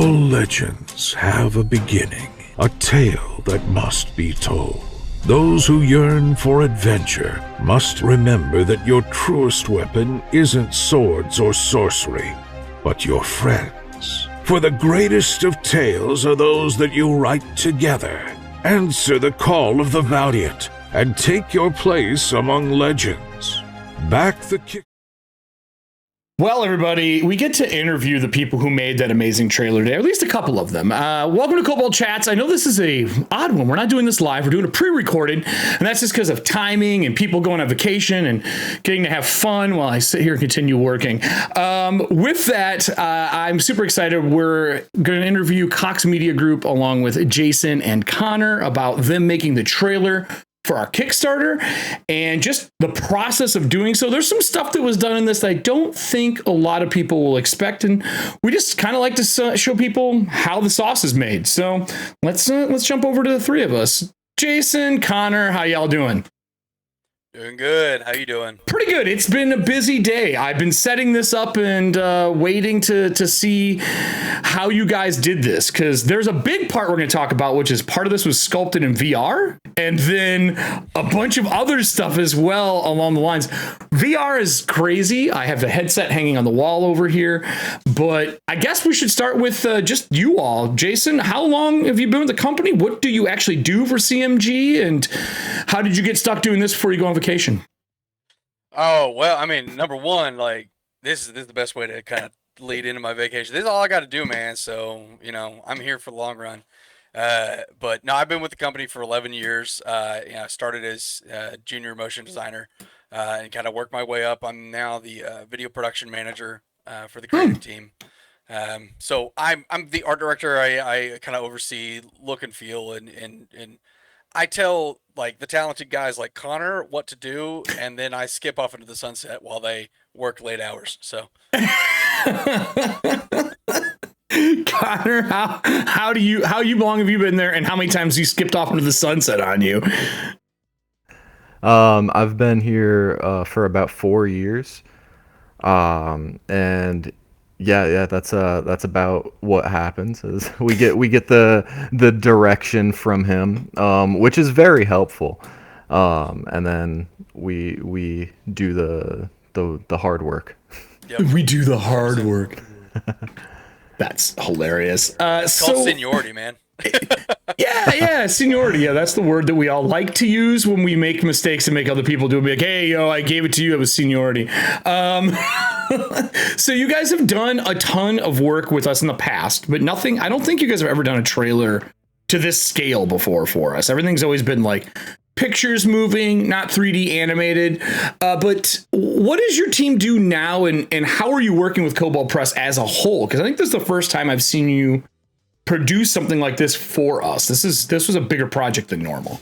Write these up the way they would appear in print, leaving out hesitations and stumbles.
All legends have a beginning, a tale that must be told. Those who yearn for adventure must remember that your truest weapon isn't swords or sorcery, but your friends. For the greatest of tales are those that you write together. Answer the call of the Valiant and take your place among legends. Back the kick. Well, everybody, we get to interview the people who made that amazing trailer today, or at least a couple of them. Welcome to Kobold Chats. I know this is a odd one. We're not doing this live. We're doing a pre-recorded, and that's just because of timing and people going on vacation and getting to have fun while I sit here and continue working. With that, I'm super excited. We're going to interview Cox Media Group along with Jason and Conor about them making the trailer for our Kickstarter and just the process of doing so. There's some stuff that was done in this that I don't think a lot of people will expect, and we just kind of like to show people how the sauce is made. So let's jump over to the three of us. Jason, Conor, how y'all doing? Doing good. How you doing? Pretty good. It's been a busy day. I've been setting this up and waiting to see how you guys did this, because there's a big part we're going to talk about, which is part of this was sculpted in VR, and then a bunch of other stuff as well along the lines. VR is crazy. I have the headset hanging on the wall over here, but I guess we should start with just you all. Jason, how long have you been with the company? What do you actually do for CMG, and how did you get stuck doing this before you go on vacation? Oh, well, I mean, number one, like, this is the best way to kind of lead into my vacation. This is all I got to do, man. So, you know, I'm here for the long run. But no, I've been with the company for 11 years. I started as a junior motion designer and kind of worked my way up. I'm now the video production manager for the creative team. So I'm the art director. I kind of oversee look and feel and I tell like the talented guys like Conor what to do, and then I skip off into the sunset while they work late hours. So, Conor, how long have you been there, and how many times you skipped off into the sunset on you? I've been here for about 4 years, and yeah, that's about what happens. Is we get the direction from him, which is very helpful, and then we do the hard work. Yep. We do the hard work. That's hilarious. It's called seniority, man. yeah, seniority. Yeah, that's the word that we all like to use when we make mistakes and make other people do it. Be like, hey, yo, I gave it to you. It was seniority. So you guys have done a ton of work with us in the past, but nothing. I don't think you guys have ever done a trailer to this scale before for us. Everything's always been like pictures moving, not 3D animated. But what does your team do now, and how are you working with Kobold Press as a whole? Because I think this is the first time I've seen you produce something like this for us. This was a bigger project than normal.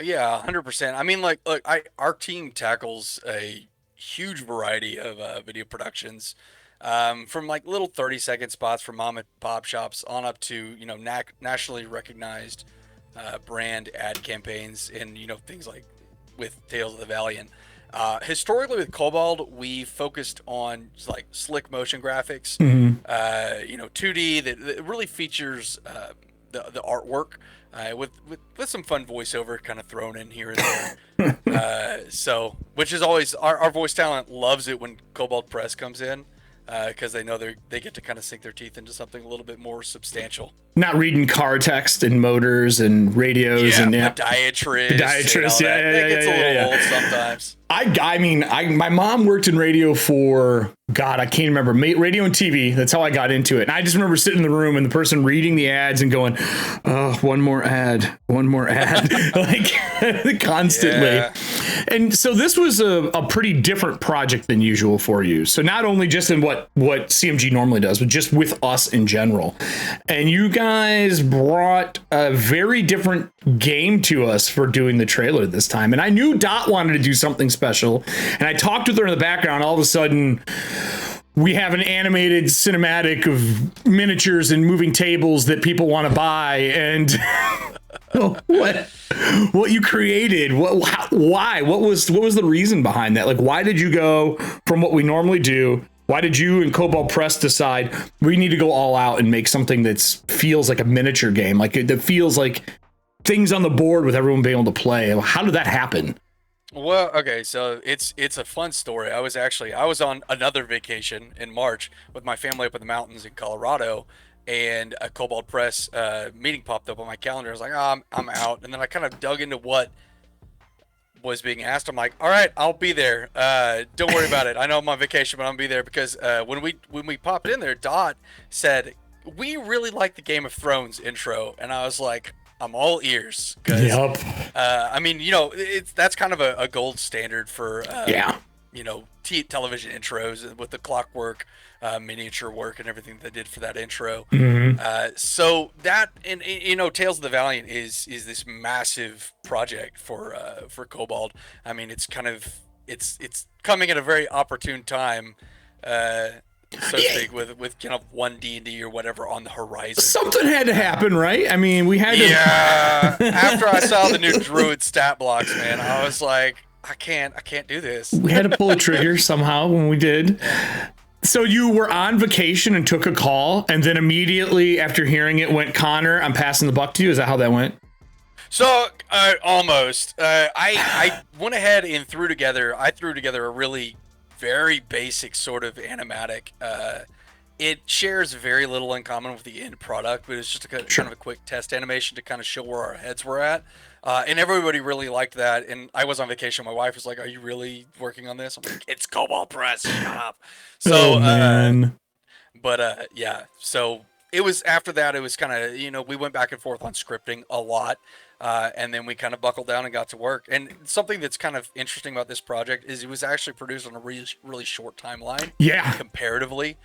Yeah, 100%. I mean, like, look, our team tackles a huge variety of video productions, from like little 30-second spots from mom and pop shops on up to, you know, nationally recognized brand ad campaigns, and, you know, things like with Tales of the Valiant. Historically with Kobold, we focused on like slick motion graphics, you know, 2D that really features the artwork with some fun voiceover kind of thrown in here and there. So, which is always our voice talent loves it when Kobold Press comes in, because they know they get to kind of sink their teeth into something a little bit more substantial. Not reading car text and motors and radios and podiatrist. Yeah, it gets a little old sometimes. I mean, my mom worked in radio for, God, I can't remember, radio and TV. That's how I got into it. And I just remember sitting in the room and the person reading the ads and going, oh, one more ad, like constantly. Yeah. And so this was a pretty different project than usual for you. So not only just in what CMG normally does, but just with us in general. And you guys brought a very different game to us for doing the trailer this time. And I knew Dot wanted to do something special. And I talked with her in the background. All of a sudden, we have an animated cinematic of miniatures and moving tables that people want to buy. And what you created, why, what was the reason behind that? Like, why did you go from what we normally do Why did you and Kobold Press decide we need to go all out and make something that feels like a miniature game, like that feels like things on the board with everyone being able to play? How did that happen? Well, okay, so it's a fun story. I was on another vacation in March with my family up in the mountains in Colorado, and a Kobold Press meeting popped up on my calendar. I was like, oh, I'm out, and then I kind of dug into what was being asked. I'm like, all right, I'll be there. Don't worry about it. I know I'm on vacation, but I'll be there because when we popped in there, Dot said we really like the Game of Thrones intro, and I was like, I'm all ears. Yep. I mean, that's kind of a gold standard for television intros with the clockwork, miniature work, and everything they did for that intro. So that, and Tales of the Valiant is this massive project for Kobold. I mean, it's coming at a very opportune time. So to speak, with kind of one D&D or whatever on the horizon. Something had to happen, right? I mean, we had to. Yeah. After I saw the new Druid stat blocks, man, I was like, I can't do this. We had to pull a trigger somehow when we did. So you were on vacation and took a call, and then immediately after hearing it went, Connor, I'm passing the buck to you. Is that how that went? So almost. I went ahead and threw together a really very basic sort of animatic. It shares very little in common with the end product, but it's just kind of a quick test animation to kind of show where our heads were at. And everybody really liked that. And I was on vacation. My wife was like, "Are you really working on this?" I'm like, "It's Kobold Press. Shut up." So, man. Yeah. So it was after that. It was kind of we went back and forth on scripting a lot. And then we kind of buckled down and got to work. And something that's kind of interesting about this project is it was actually produced on a really, really short timeline. Yeah. Comparatively,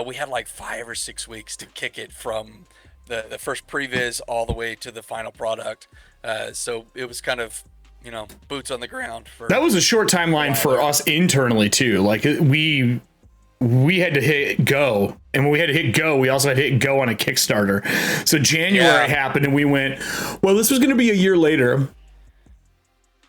we had like 5 or 6 weeks to kick it from the first previs all the way to the final product. So it was kind of, boots on the ground. That was a short timeline for us internally too. Like we had to hit go, and when we had to hit go, we also had to hit go on a Kickstarter. So January happened, and we went, well, this was going to be a year later.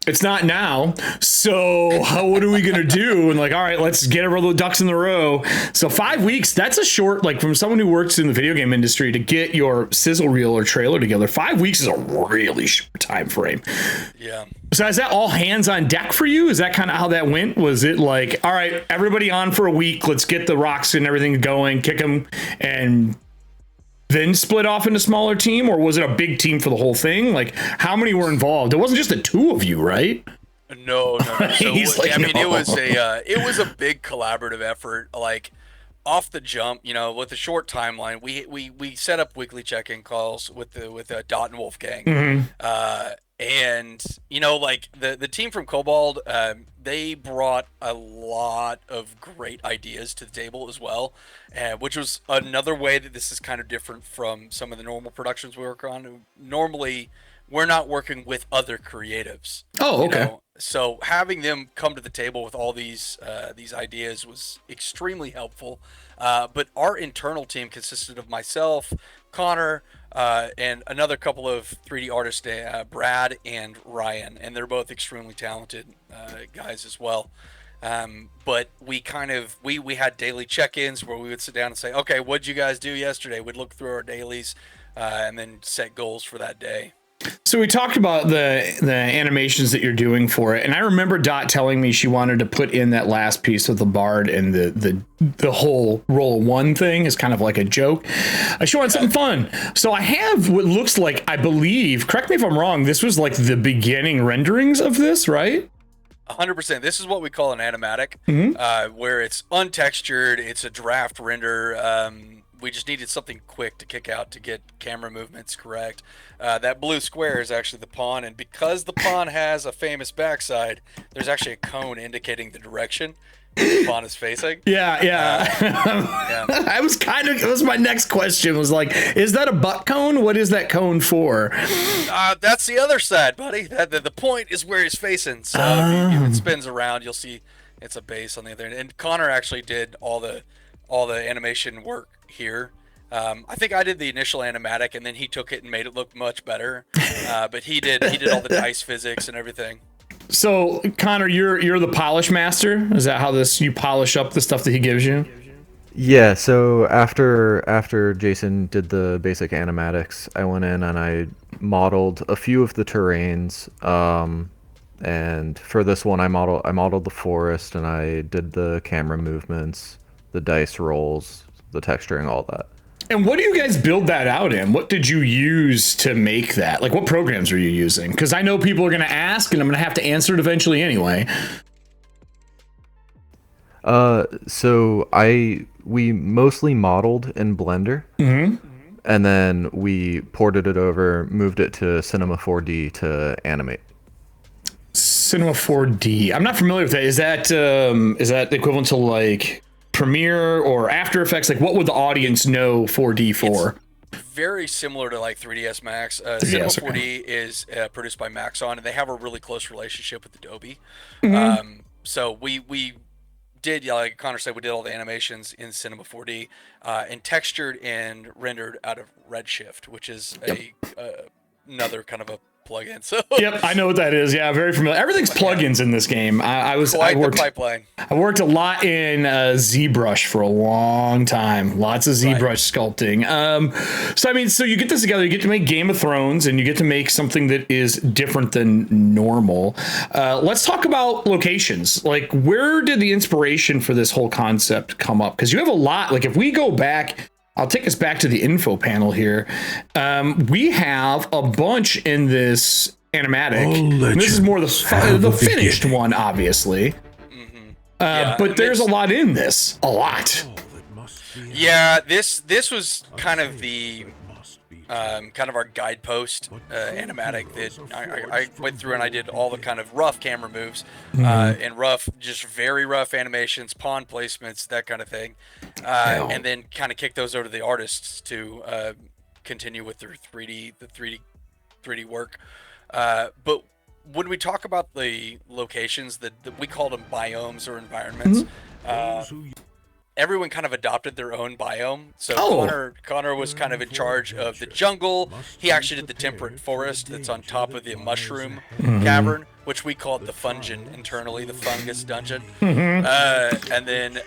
It's not now. So what are we going to do? And like, all right, let's get all the ducks in the row. So 5 weeks, that's a short, like from someone who works in the video game industry to get your sizzle reel or trailer together. 5 weeks is a really short time frame. Yeah. So is that all hands on deck for you? Is that kind of how that went? Was it like, all right, everybody on for a week, let's get the rocks and everything going, kick them, and then split off into smaller team? Or was it a big team for the whole thing? Like, how many were involved? It wasn't just the two of you, right? No. So, it was a big collaborative effort. Like, off the jump, with a short timeline, we set up weekly check-in calls with Dot and Wolfgang. And like the team from Kobold, they brought a lot of great ideas to the table as well, which was another way that this is kind of different from some of the normal productions we work on. Normally, we're not working with other creatives. Oh, okay. So having them come to the table with all these ideas was extremely helpful. But our internal team consisted of myself, Connor, and another couple of 3D artists, Brad and Ryan, and they're both extremely talented guys as well. But we we had daily check-ins where we would sit down and say, okay, what'd you guys do yesterday? We'd look through our dailies and then set goals for that day. So we talked about the animations that you're doing for it, and I remember Dot telling me she wanted to put in that last piece with the bard and the whole roll one thing is kind of like a joke. She wanted something fun. So I have what looks like, I believe, correct me if I'm wrong, this was like the beginning renderings of this, right? 100%. This is what we call an animatic, where it's untextured. It's a draft render. We just needed something quick to kick out to get camera movements correct. That blue square is actually the pawn, and because the pawn has a famous backside, there's actually a cone indicating the direction the pawn is facing. Yeah. I was it was my next question, was like, is that a butt cone? What is that cone for? That's the other side, buddy. The point is where he's facing. So if it spins around, you'll see it's a base on the other end. And Connor actually did all the animation work here. I think I did the initial animatic, and then he took it and made it look much better. But he did all the dice physics and everything. So Connor, you're the polish master. Is that how you polish up the stuff that he gives you? Yeah, so after Jason did the basic animatics, I went in and I modeled a few of the terrains. And for this one, I modeled the forest, and I did the camera movements, the dice rolls, the texturing, all that. And what do you guys build that out in? What did you use to make that? Like, what programs are you using? Because I know people are going to ask, and I'm going to have to answer it eventually anyway. So we mostly modeled in Blender, and then we ported it over, moved it to Cinema 4D to animate. Cinema 4D. I'm not familiar with that. Is that equivalent to like Premiere or After Effects? Like, what would the audience know 4D for? It's very similar to like 3ds Max. Cinema 4D is produced by Maxon, and they have a really close relationship with Adobe. So we did, like Connor said, we did all the animations in Cinema 4D, and textured and rendered out of Redshift, which is another kind of a plugin. So yep, I know what that is. Yeah, very familiar. Everything's plugins in this game. I worked pipeline. I worked a lot in ZBrush for a long time. Lots of ZBrush sculpting. So you get this together. You get to make Game of Thrones, and you get to make something that is different than normal. Let's talk about locations. Like, where did the inspiration for this whole concept come up? Because you have a lot. Like, if we go back, I'll take us back to the info panel here. We have a bunch in this animatic. This is more the finished one, obviously. But there's a lot in this. A lot. Yeah, this was kind of the kind of our guidepost animatic that I went through, and I did all the kind of rough camera moves and just very rough animations, pawn placements, that kind of thing, and then kind of kick those over to the artists to continue with their 3D work. But when we talk about the locations, that we called them biomes or environments. Everyone kind of adopted their own biome. So Connor was kind of in charge of the jungle. He actually did the temperate forest that's on top of the mushroom cavern, which we called the Fungin internally, the fungus dungeon. And then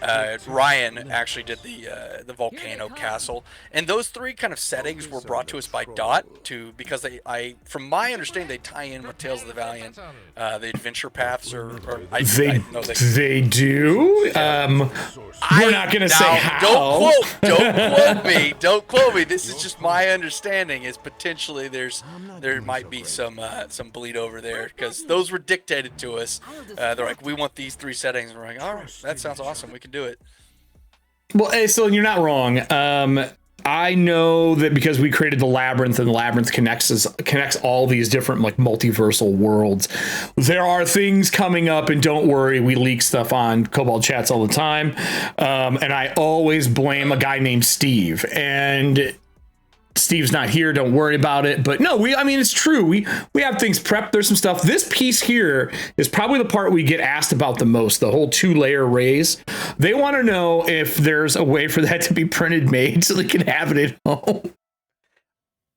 Ryan actually did the volcano castle. And those three kind of settings were brought to us by Dot because from my understanding, they tie in with Tales of the Valiant, the adventure paths, they do. We're not going to say how. Don't quote me. This is just my understanding. Is potentially there might be some bleed over there, because those were dictated to us. They're like, we want these three settings. And we're like, all right, that sounds awesome. We can do it. Well, so you're not wrong. I know that because we created the labyrinth, and the labyrinth connects all these different like multiversal worlds. There are things coming up, and don't worry, we leak stuff on Kobold Chats all the time. And I always blame a guy named Steve, and Steve's not here. Don't worry about it. But no, it's true. We have things prepped. There's some stuff. This piece here is probably the part we get asked about the most, the whole 2-layer raise. They want to know if there's a way for that to be printed made so they can have it at home.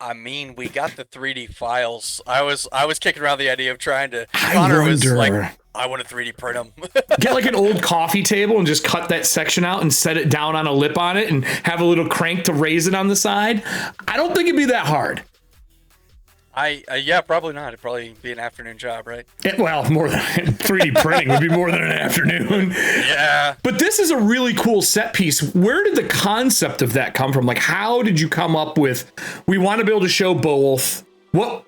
I mean, we got the 3D files. I was kicking around the idea of trying to. Connor was like, I want to 3D print them. Get like an old coffee table and just cut that section out and set it down on a lip on it and have a little crank to raise it on the side. I don't think it'd be that hard. Yeah, probably not. It'd probably be an afternoon job, right? Well, more than 3D printing would be more than an afternoon. Yeah. But this is a really cool set piece. Where did the concept of that come from? Like, how did you come up with, we want to be able to show both? What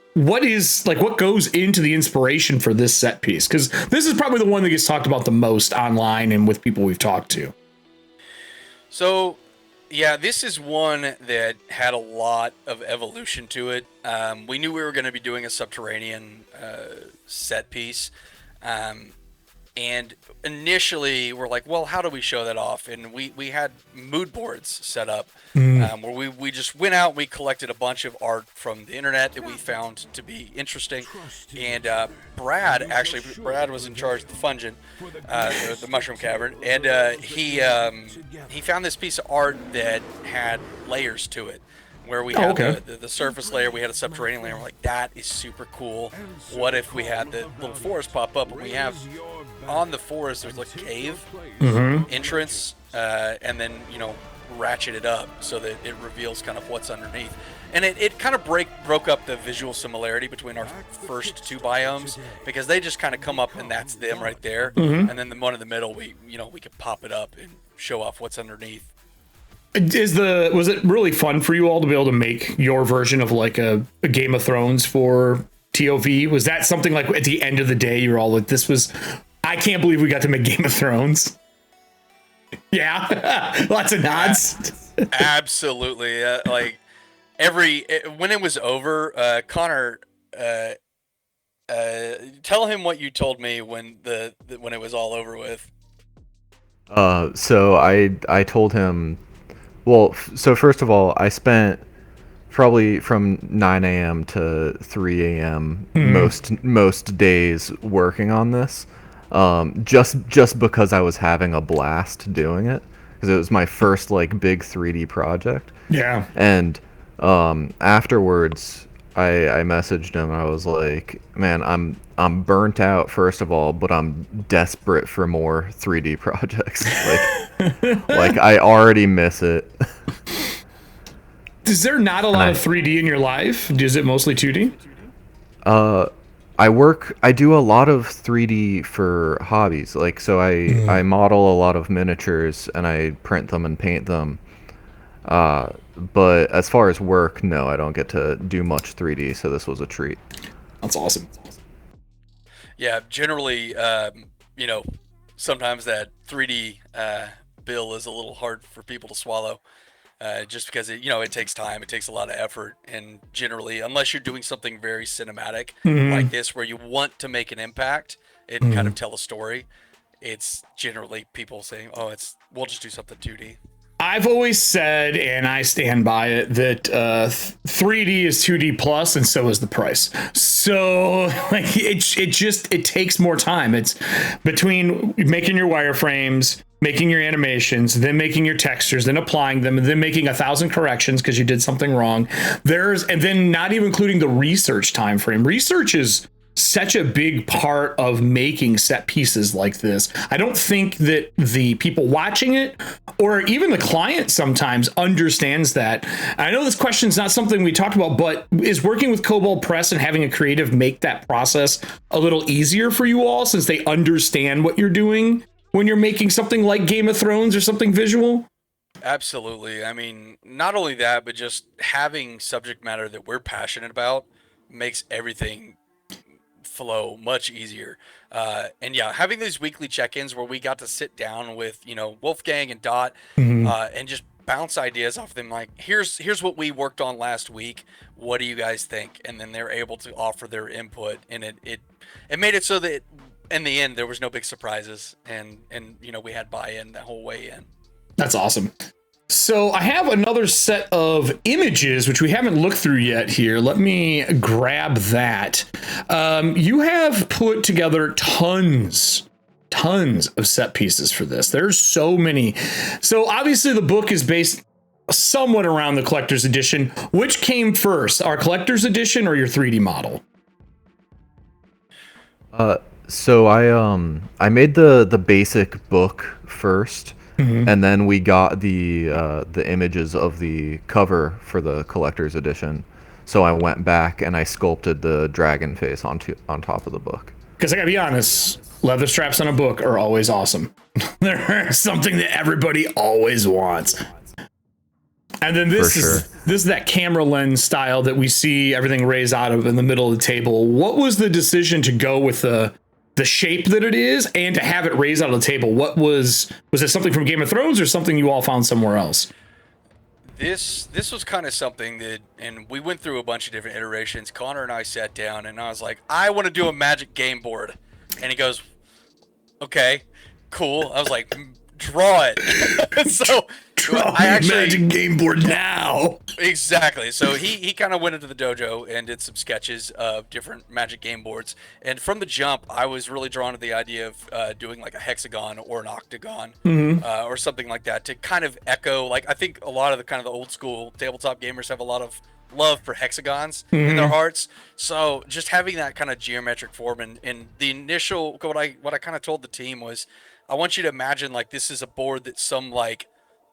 goes into the inspiration for this set piece? Because this is probably the one that gets talked about the most online and with people we've talked to. So, yeah, this is one that had a lot of evolution to it. We knew we were going to be doing a subterranean set piece. And initially we're like, well, how do we show that off? And we had mood boards set up where we just went out and we collected a bunch of art from the internet that we found to be interesting. And Brad was in charge of the Fungin, the mushroom cavern, and he found this piece of art that had layers to it. where we had the surface layer, we had a subterranean layer. We're like, that is super cool. What if we had the little forest pop up, and we have on the forest there's like a cave entrance, and then ratchet it up so that it reveals kind of what's underneath. And it kind of broke up the visual similarity between our first two biomes, because they just kind of come up and that's them right there. And then the one in the middle, we could pop it up and show off what's underneath. Was it really fun for you all to be able to make your version of like a Game of Thrones for TOV? Was that something like at the end of the day you're all like, I can't believe we got to make Game of Thrones? Yeah. Lots of nods. Absolutely. Like when it was over, Connor, tell him what you told me when it was all over with. So I told him, well, so first of all, I spent probably from 9 a.m. to 3 a.m. most days working on this, just because I was having a blast doing it, because it was my first like big 3D project. Yeah. And afterwards, I messaged him. I was like, man, I'm burnt out, first of all, but I'm desperate for more 3D projects. Like I already miss it. Is there not a lot of 3D in your life? Is it mostly 2D? I do a lot of 3D for hobbies. Like, so I model a lot of miniatures and I print them and paint them. But as far as work, no, I don't get to do much 3D, so this was a treat. That's awesome. Yeah, generally, sometimes that 3D bill is a little hard for people to swallow, just because it takes time, it takes a lot of effort, and generally, unless you're doing something very cinematic like this, where you want to make an impact and kind of tell a story, it's generally people saying, we'll just do something 2D. I've always said, and I stand by it, that 3D is 2D plus, and so is the price. So like it takes more time. It's between making your wireframes, making your animations, then making your textures, then applying them, and then making 1,000 corrections because you did something wrong. And then not even including the research time frame. Research is such a big part of making set pieces like this. I don't think that the people watching it or even the client sometimes understands that. I know this question is not something we talked about, but is working with Kobold Press and having a creative make that process a little easier for you all, since they understand what you're doing when you're making something like Game of Thrones or something visual? Absolutely. I mean, not only that, but just having subject matter that we're passionate about makes everything flow much easier. And yeah, having these weekly check-ins where we got to sit down with Wolfgang and Dot, and just bounce ideas off them, like here's what we worked on last week, what do you guys think? And then they're able to offer their input, and it made it so that in the end there was no big surprises, and we had buy-in the whole way in. That's awesome. So I have another set of images, which we haven't looked through yet here. Let me grab that. You have put together tons of set pieces for this. There's so many. So obviously the book is based somewhat around the collector's edition. Which came first, our collector's edition or your 3D model? So I made the basic book first. And then we got the images of the cover for the collector's edition. So I went back and I sculpted the dragon face on top of the book. Because I gotta be honest, leather straps on a book are always awesome. They're something that everybody always wants. And then this is that camera lens style that we see everything raised out of in the middle of the table. What was the decision to go with the shape that it is and to have it raised out of the table? What was it something from Game of Thrones or something you all found somewhere else? This was kind of something that, and we went through a bunch of different iterations. Connor and I sat down and I was like, I want to do a Magic game board. And he goes, okay, cool. I was like, draw it. So Draw me a Magic game board now. Exactly. So he kind of went into the dojo and did some sketches of different Magic game boards. And from the jump, I was really drawn to the idea of doing like a hexagon or an octagon or something like that to kind of echo. Like I think a lot of the old school tabletop gamers have a lot of love for hexagons in their hearts. So just having that kind of geometric form and the initial what I kind of told the team was, I want you to imagine like this is a board that some like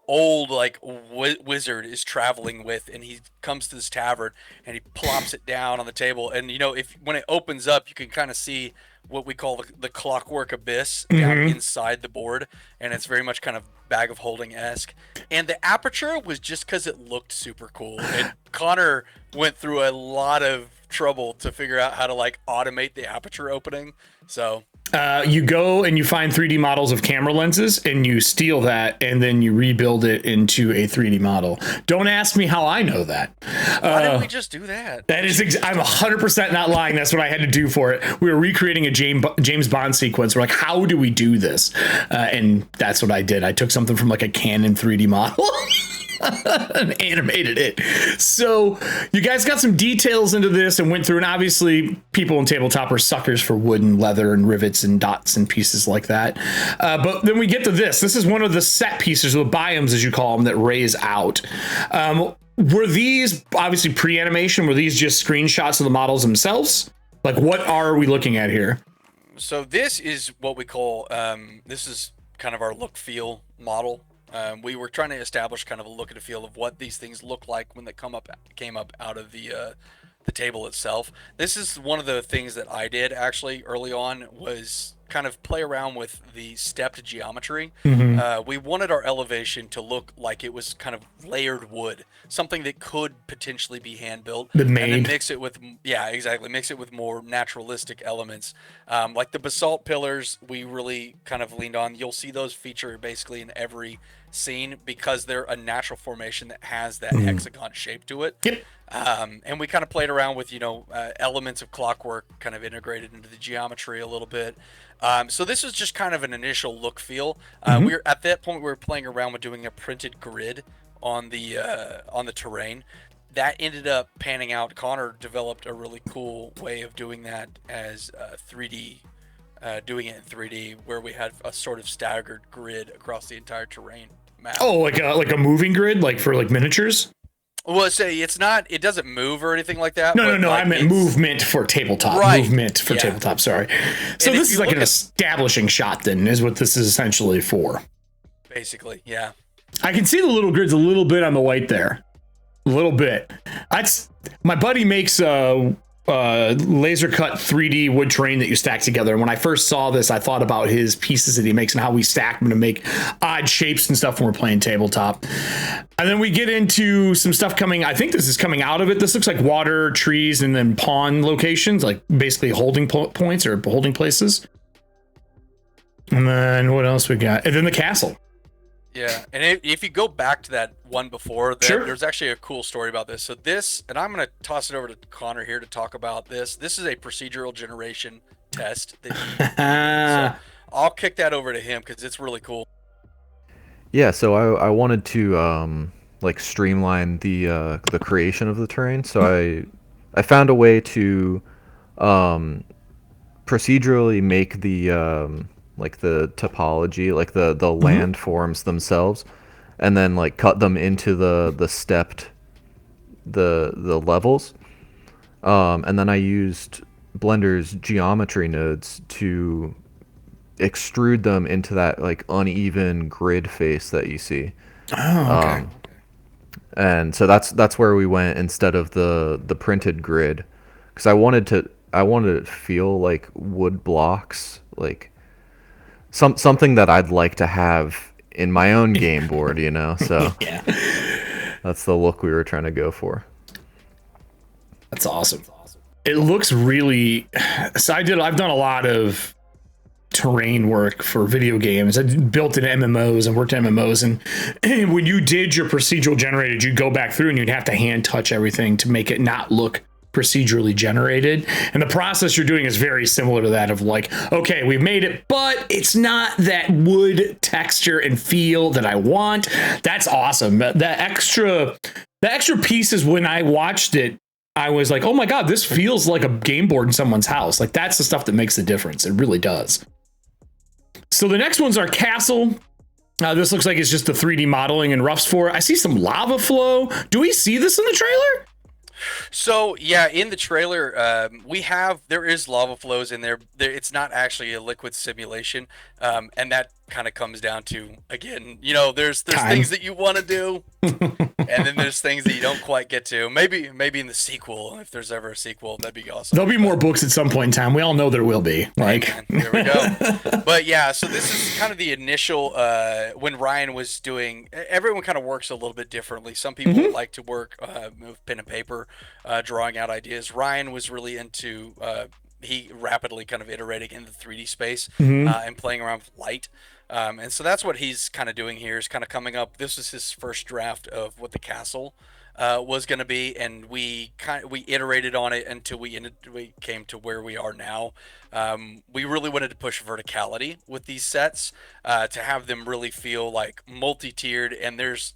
old like wizard is traveling with, and he comes to this tavern and he plops it down on the table, and if when it opens up you can kind of see what we call the clockwork abyss down inside the board, and it's very much kind of bag of holding-esque. And the aperture was just because it looked super cool, and Connor went through a lot of trouble to figure out how to like automate the aperture opening. So you go and you find 3D models of camera lenses and you steal that and then you rebuild it into a 3D model. Don't ask me how I know that. Why didn't we just do that? That is, I'm 100% not lying. That's what I had to do for it. We were recreating a James Bond sequence. We're like, how do we do this? And that's what I did. I took something from like a Canon 3D model. And animated it. So you guys got some details into this and went through, and obviously people in tabletop are suckers for wood and leather and rivets and dots and pieces like that. But then we get to this. This is one of the set pieces, or the biomes as you call them, that raise out. Were these obviously pre-animation? Were these just screenshots of the models themselves? Like, what are we looking at here? So this is what we call, this is kind of our look feel model. We were trying to establish kind of a look and a feel of what these things look like when they came up out of the table itself. This is one of the things that I did actually early on, was kind of play around with the stepped geometry. We wanted our elevation to look like it was kind of layered wood, something that could potentially be hand built, and then mix it with mix it with more naturalistic elements, like the basalt pillars. We really kind of leaned on. You'll see those feature basically in every scene because they're a natural formation that has that hexagon shape to it. Yep. And we kind of played around with elements of clockwork kind of integrated into the geometry a little bit. So this is just kind of an initial look feel. We're at that point we were playing around with doing a printed grid on the terrain. That ended up panning out. Connor developed a really cool way of doing that as 3D, doing it in 3D, where we had a sort of staggered grid across the entire terrain map. Oh, like a moving grid, like for like miniatures? Well, it's not. It doesn't move or anything like that. No. Like I meant movement for tabletop. Right. Movement for tabletop. Sorry. So this is like an establishing shot. Then is what this is essentially for. Basically, yeah. I can see the little grids a little bit on the white there, a little bit. That's my buddy makes laser cut 3D wood terrain that you stack together. And when I first saw this, I thought about his pieces that he makes and how we stack them to make odd shapes and stuff when we're playing tabletop. And then we get into some stuff coming. I think this is coming out of it. This looks like water, trees, and then pawn locations, like basically holding points or holding places. And then what else we got? And then the castle. Yeah, and if you go back to that one before, there's actually a cool story about this. So this, and I'm going to toss it over to Connor here to talk about this. This is a procedural generation test. So I'll kick that over to him because it's really cool. Yeah, so I wanted to like streamline the creation of the terrain. So I found a way to procedurally make the like the topology, like the landforms themselves, and then like cut them into the stepped the levels, and then I used Blender's geometry nodes to extrude them into that like uneven grid face that you see. Oh, okay. And so that's where we went instead of the printed grid, because I wanted it to feel like wood blocks, like something that I'd like to have in my own game board, so yeah, that's the look we were trying to go for. That's awesome. It looks really, so I've done a lot of terrain work for video games. I built in MMOs and worked in MMOs, and when you did your procedural generated, you'd go back through and you'd have to hand touch everything to make it not look procedurally generated, and the process you're doing is very similar to that of like, okay, we've made it, but it's not that wood texture and feel that I want. That's awesome. The extra pieces, when I watched it, I was like, oh my God, this feels like a game board in someone's house. Like, that's the stuff that makes the difference. It really does. So the next one's our castle. This looks like it's just the 3D modeling and roughs for it. I see some lava flow. Do we see this in the trailer? So yeah, in the trailer, there is lava flows in there. It's not actually a liquid simulation, and that kind of comes down to, again, there's things that you want to do, and then there's things that you don't quite get to. Maybe in the sequel, if there's ever a sequel, that'd be awesome. There'll be more books at some point in time. We all know there will be. Like, there we go. But yeah, so this is kind of the initial when Ryan was doing. Everyone kind of works a little bit differently. Some people like to work with pen and paper, drawing out ideas. Ryan was really into. He rapidly kind of iterating in the 3D space and playing around with light. And so that's what he's kind of doing here, is kind of coming up. This is his first draft of what the castle was going to be, and we iterated on it until we came to where we are now. We really wanted to push verticality with these sets to have them really feel like multi-tiered, and there's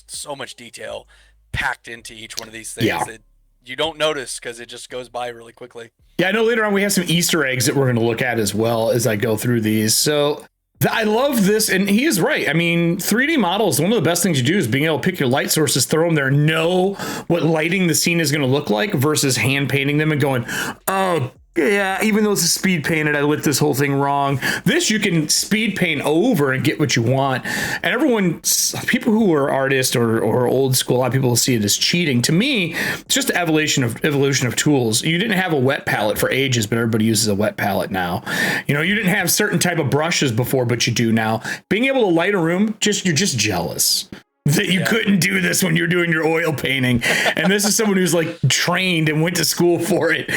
so much detail packed into each one of these things that you don't notice because it just goes by really quickly. Yeah, I know later on we have some Easter eggs that we're going to look at as well as I go through these. So I love this, and he is right. I mean, 3D models, one of the best things you do is being able to pick your light sources, throw them there, know what lighting the scene is going to look like versus hand painting them and going, oh, yeah, even though it's a speed painted, I lit this whole thing wrong. This you can speed paint over and get what you want. And people who are artists or old school, a lot of people see it as cheating. To me, it's just evolution of tools. You didn't have a wet palette for ages, but everybody uses a wet palette now. You didn't have certain type of brushes before, but you do now. Being able to light a room, you're just jealous that you couldn't do this when you're doing your oil painting. And this is someone who's like trained and went to school for it.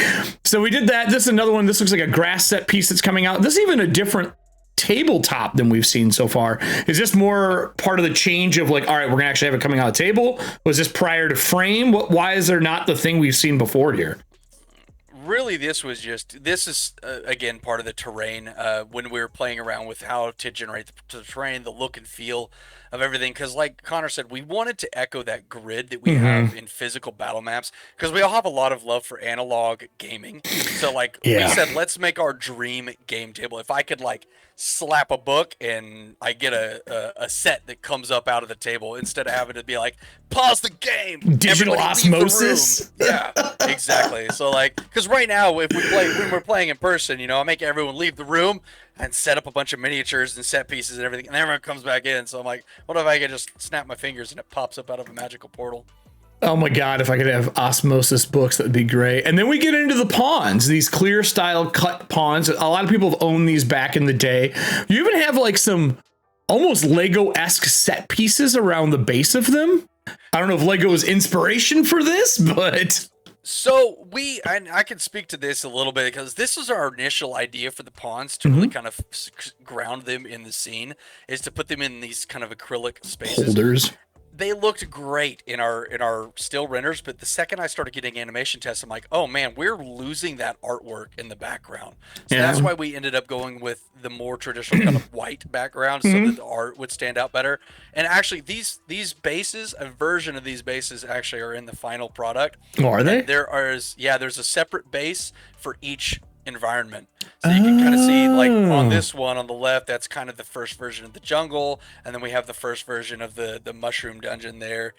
So we did that. This is another one. This looks like a grass set piece that's coming out. This is even a different tabletop than we've seen so far. Is this more part of the change of like, all right, we're gonna actually have it coming out of the table? Was this prior to frame? Why is there not the thing we've seen before here? Really, this is again part of the terrain when we were playing around with how to generate the terrain, the look and feel of everything, because like Connor said, we wanted to echo that grid that we have in physical battle maps, because we all have a lot of love for analog gaming. So like we said, let's make our dream game table. If I could like slap a book and I get a set that comes up out of the table instead of having to be like, pause the game, digital osmosis. Yeah, exactly. So like, because right now when we're playing in person, I make everyone leave the room and set up a bunch of miniatures and set pieces and everything, and everyone comes back in. So I'm like, what if I could just snap my fingers and it pops up out of a magical portal? Oh my God, if I could have osmosis books, that would be great. And then we get into the pawns, these clear style cut pawns. A lot of people have owned these back in the day. You even have like some almost Lego-esque set pieces around the base of them. I don't know if Lego is inspiration for this, but... So I can speak to this a little bit, because this was our initial idea for the pawns to really kind of ground them in the scene, is to put them in these kind of acrylic spaces. Holders. They looked great in our still renders, but the second I started getting animation tests, I'm like, oh man, we're losing that artwork in the background. So that's why we ended up going with the more traditional kind of white background, so that the art would stand out better. And actually, these bases, a version of these bases actually are in the final product. Oh, are they? There's a separate base for each environment, so you can kind of see, like on this one on the left, that's kind of the first version of the jungle, and then we have the first version of the mushroom dungeon there.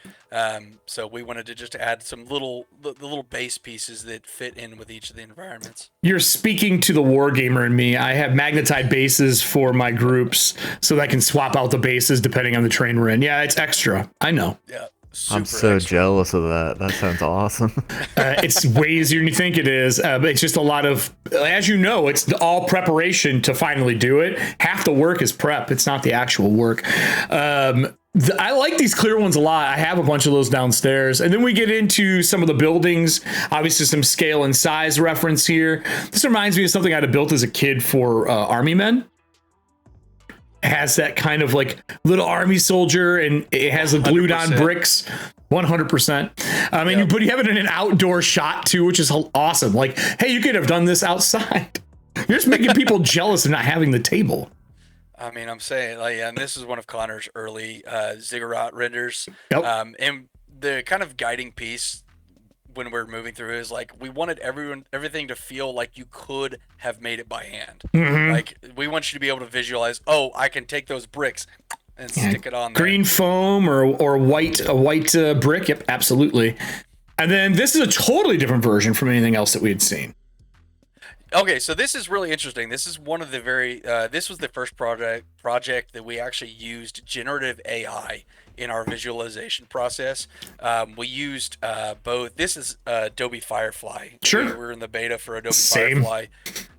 So we wanted to just add some little base pieces that fit in with each of the environments. You're speaking to the wargamer in me. I have magnetite bases for my groups so that I can swap out the bases depending on the terrain we're in. Yeah, it's extra. I know. Yeah. I'm so jealous of that. That sounds awesome. It's way easier than you think it is, but it's just a lot of, as you know, it's all preparation to finally do it. Half the work is prep. It's not the actual work. I like these clear ones a lot. I have a bunch of those downstairs. And then we get into some of the buildings, obviously some scale and size reference here. This reminds me of something I'd have built as a kid for Army Men. Has that kind of like little army soldier, and it has the glued on bricks. 100%. I mean, but you have it in an outdoor shot too, which is awesome. Like, hey, you could have done this outside. You're just making people jealous of not having the table. I mean, I'm saying, like, and this is one of Connor's early ziggurat renders. Yep. And the kind of guiding piece when we're moving through is like, we wanted everything to feel like you could have made it by hand. Like, we want you to be able to visualize, oh, I can take those bricks and stick it on there. Green foam or a white brick. Yep, absolutely. And then this is a totally different version from anything else that we had seen. Okay, so this is really interesting. This is one of the this was the first project that we actually used generative AI in our visualization process. We used both. This is Adobe Firefly. Sure. We're in the beta for Adobe Firefly.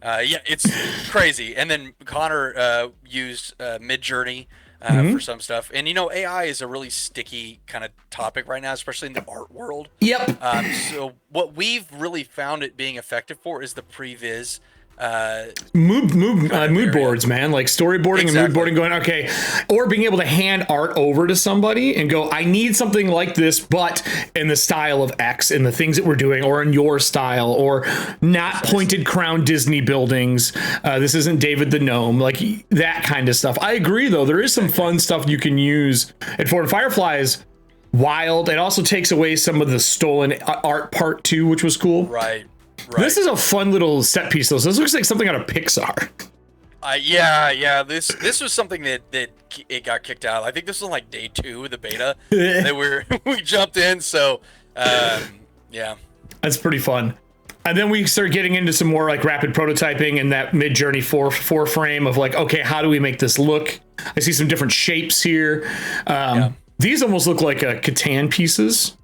Yeah, it's crazy. And then Connor used Midjourney for some stuff. And, you know, AI is a really sticky kind of topic right now, especially in the art world. Yep. So what we've really found it being effective for is the previs mood boards, man, like storyboarding and mood boarding, going, okay, or being able to hand art over to somebody and go, I need something like this, but in the style of X, in the things that we're doing, or in your style, or not pointed crown Disney buildings. This isn't David the Gnome, like that kind of stuff. I agree, though. There is some fun stuff you can use. And for Firefly is wild. It also takes away some of the stolen art part too, which was cool. Right. This is a fun little set piece, though. So this looks like something out of Pixar. Yeah. This was something that it got kicked out. I think this was like day 2 of the beta that we jumped in. So, yeah, that's pretty fun. And then we start getting into some more like rapid prototyping and that Midjourney 4 frame of like, okay, how do we make this look? I see some different shapes here. These almost look like Catan pieces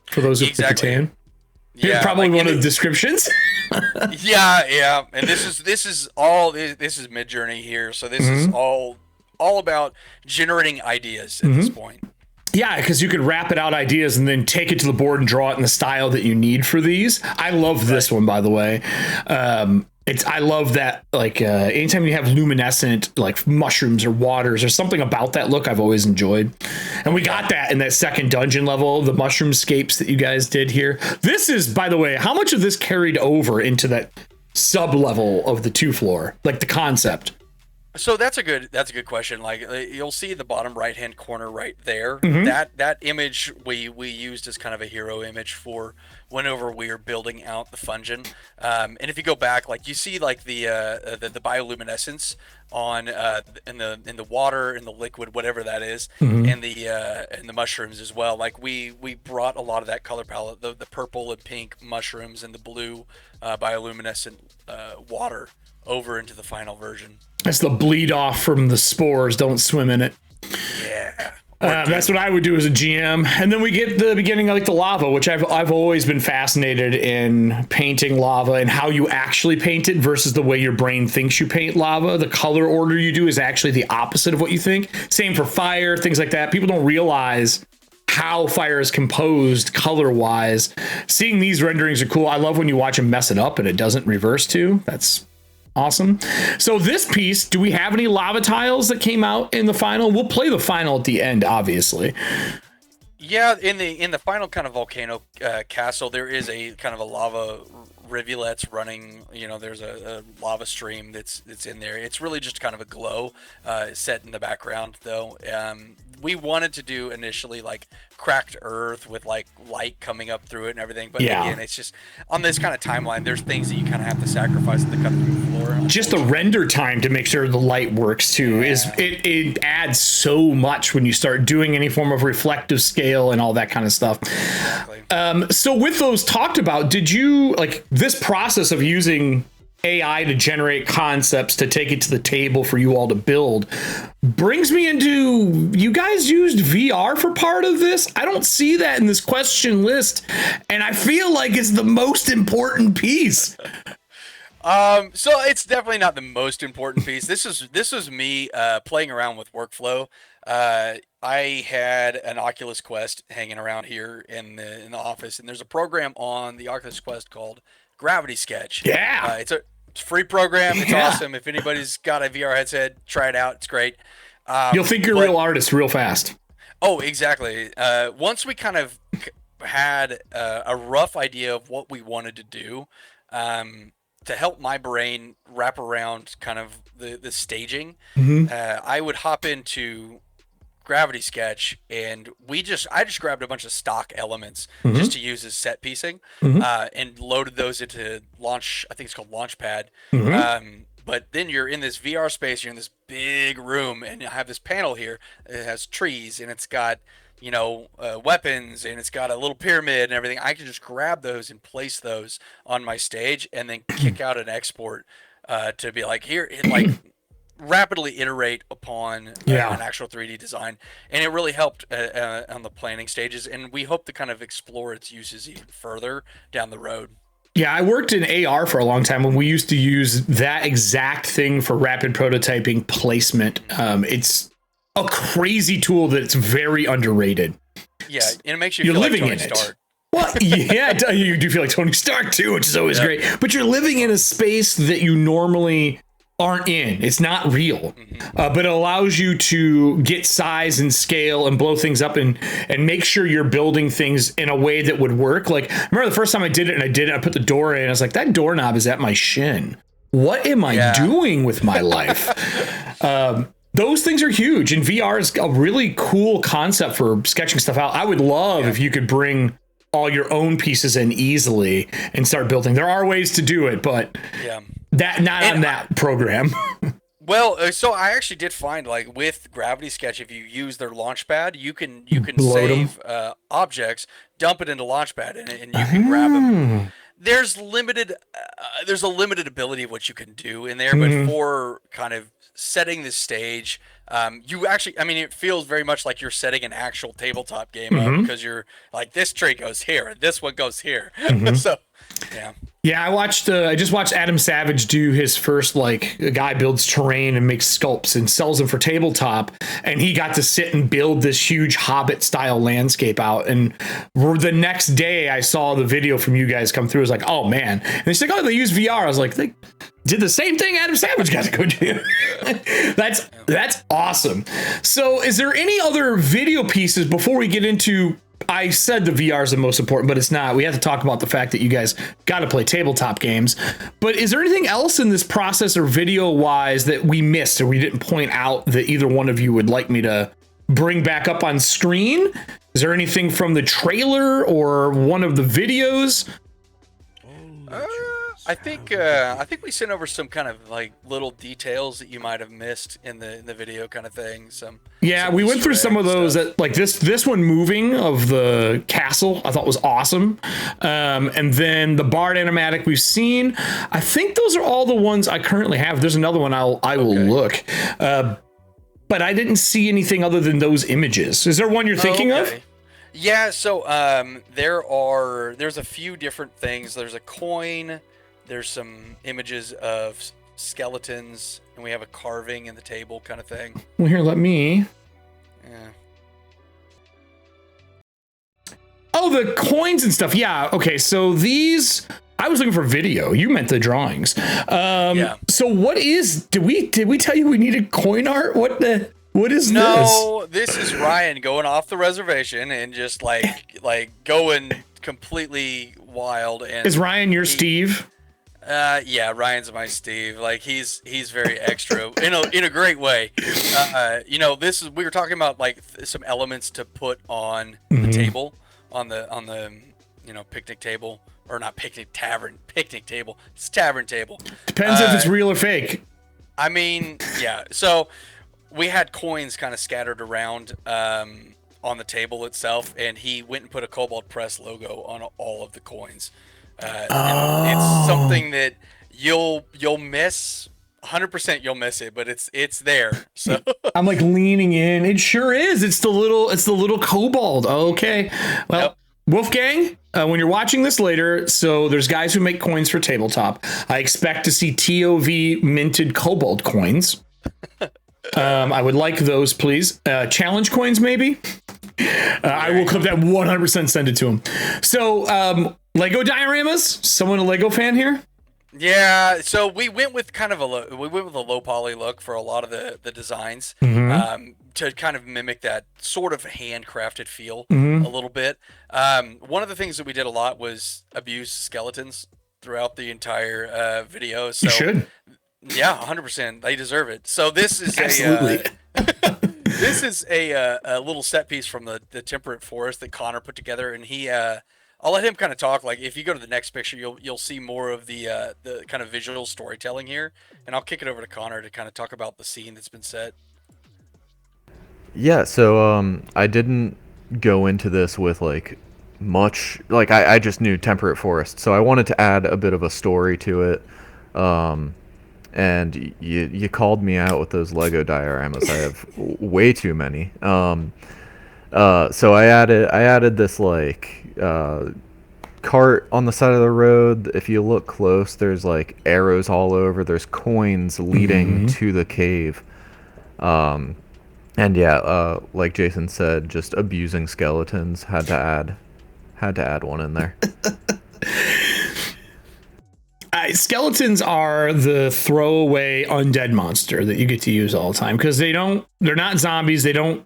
for those who play Catan. Yeah, probably like one of the descriptions. yeah, and this is Midjourney here, so this is all about generating ideas at this point. Yeah, because you could rapid out ideas and then take it to the board and draw it in the style that you need for these. I love this one, by the way. I love that, like, anytime you have luminescent, like mushrooms or waters or something about that look, I've always enjoyed. And we got that in that second dungeon level, the mushroom scapes that you guys did here. This is, by the way, how much of this carried over into that sub level of the 2 floor, like the concept? So that's a good question. Like, you'll see the bottom right hand corner right there. That image we used as kind of a hero image for whenever we are building out the fungeon. And if you go back, like, you see like the bioluminescence on in the water, in the liquid, whatever that is, and the mushrooms as well. Like, we brought a lot of that color palette, the purple and pink mushrooms and the blue bioluminescent water over into the final version. That's the bleed off from the spores. Don't swim in it. Yeah. That's what I would do as a GM. And then we get the beginning of like the lava, which I've always been fascinated in painting lava and how you actually paint it versus the way your brain thinks you paint lava. The color order you do is actually the opposite of what you think. Same for fire, things like that. People don't realize how fire is composed color wise. Seeing these renderings are cool. I love when you watch them mess it up and it doesn't reverse too. That's awesome. So this piece, do we have any lava tiles that came out in the final? We'll play the final at the end, obviously. Yeah, in the final kind of volcano castle, there is a kind of a lava rivulets running. You know, there's a lava stream that's in there. It's really just kind of a glow set in the background, though. We wanted to do initially like cracked earth with like light coming up through it and everything, but again, it's just on this kind of timeline, there's things that you kind of have to sacrifice at the cutting room floor. Just the render time to make sure the light works too is it adds so much when you start doing any form of reflective scale and all that kind of stuff. Exactly. So with those talked about, did you like this process of using AI to generate concepts to take it to the table for you all to build brings me into, you guys used VR for part of this? I don't see that in this question list, and I feel like it's the most important piece. So it's definitely not the most important piece. This was me playing around with workflow. I had an Oculus Quest hanging around here in the office, and there's a program on the Oculus Quest called Gravity Sketch. Yeah, it's a free program. It's awesome. If anybody's got a VR headset, try it out. It's great. You'll think you're a real artist real fast. Oh, exactly. Once we kind of had a rough idea of what we wanted to do, to help my brain wrap around kind of the staging, I would hop into Gravity Sketch, and I just grabbed a bunch of stock elements just to use as set piecing, and loaded those into Launch. I think it's called Launchpad. But then you're in this VR space, you're in this big room, and you have this panel here. It has trees, and it's got, weapons, and it's got a little pyramid and everything. I can just grab those and place those on my stage, and then kick out an export to be like, here, like rapidly iterate upon an actual 3D design. And it really helped on the planning stages, and we hope to kind of explore its uses even further down the road. Yeah, I worked in AR for a long time when we used to use that exact thing for rapid prototyping placement. It's a crazy tool that's very underrated. Yeah, and it makes you feel like Tony Stark. Well, yeah, you do feel like Tony Stark too, which is always great. But you're living in a space that you normally aren't in. It's not real, but it allows you to get size and scale and blow things up and make sure you're building things in a way that would work. Like, I remember the first time I did it, I put the door in, and I was like, that doorknob is at my shin. What am I doing with my life? Those things are huge, and VR is a really cool concept for sketching stuff out. I would love if you could bring all your own pieces in easily and start building. There are ways to do it, but on that program. Well, so I actually did find, like, with Gravity Sketch, if you use their Launchpad, you can save objects, dump it into Launchpad, and you can grab them. There's a limited ability of what you can do in there, but for kind of setting the stage, it feels very much like you're setting an actual tabletop game up, because you're like, this tree goes here and this one goes here. So I just watched Adam Savage do his first, like, a guy builds terrain and makes sculpts and sells them for tabletop, and he got to sit and build this huge Hobbit style landscape out. And the next day I saw the video from you guys come through. I was like, oh man. And he's like, oh, they use VR. I was like, they did the same thing Adam Savage got to go do. That's awesome. So is there any other video pieces before we get into, I said the VR is the most important, but it's not. We have to talk about the fact that you guys got to play tabletop games. But is there anything else in this process or video wise that we missed or we didn't point out that either one of you would like me to bring back up on screen? Is there anything from the trailer or one of the videos? I think we sent over some kind of, like, little details that you might have missed in the video kind of thing. We went through some of those that, like, this one moving of the castle I thought was awesome. And then the Bard animatic we've seen. I think those are all the ones I currently have. There's another one I will look. But I didn't see anything other than those images. Is there one you're thinking of? Yeah, so there's a few different things. There's a coin. There's some images of skeletons, and we have a carving in the table kind of thing. Well, here, let me. Yeah. Oh, the coins and stuff. Yeah. Okay. So these, I was looking for video. You meant the drawings. So what is? Did we tell you we needed coin art? What is this? No, this is Ryan going off the reservation and just like going completely wild. And is Ryan your Steve? Yeah, Ryan's my Steve. Like, he's very extra in a great way. We were talking about, like, some elements to put on the table, on the picnic table, or not picnic table. It's tavern table. Depends if it's real or fake. I mean, yeah. So we had coins kind of scattered around on the table itself, and he went and put a Kobold Press logo on all of the coins. It's something that you'll miss 100%. You'll miss it, but it's there. So I'm like leaning in. It sure is. It's the little kobold. Okay. Well, Wolfgang, when you're watching this later, so there's guys who make coins for tabletop. I expect to see TOV minted kobold coins. I would like those, please. Challenge coins, maybe. I will clip that 100%. Send it to him. So, Lego dioramas. Someone a Lego fan here? Yeah. So we went with a low poly look for a lot of the designs. to kind of mimic that sort of handcrafted feel a little bit. One of the things that we did a lot was abuse skeletons throughout the entire video. So, you should. Yeah, 100%. They deserve it. So this is Absolutely. this is a little set piece from the Temperate Forest that Connor put together, and he I'll let him kind of talk. Like, if you go to the next picture, you'll see more of the kind of visual storytelling here, and I'll kick it over to Connor to kind of talk about the scene that's been set. Yeah, so I didn't go into this with like much, like I just knew Temperate Forest, so I wanted to add a bit of a story to it. And you called me out with those Lego dioramas. I have way too many. So I added this like cart on the side of the road. If you look close, there's like arrows all over. There's coins leading to the cave. And yeah, like Jason said, just abusing skeletons. Had to add one in there. Skeletons are the throwaway undead monster that you get to use all the time, because they're not zombies. They don't